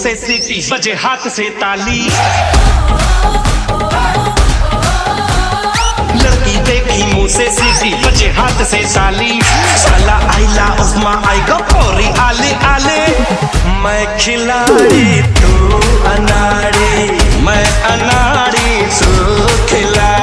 से सीटी बजे हाथ से ताली। लड़की देखी मुंह से सीटी बजे हाथ से ताली। साला आइला उस्मा आएगा पौरी आले आले। मैं खिलाड़ी तू अनाड़ी, मैं अनाड़ी तू खिलाड़ी।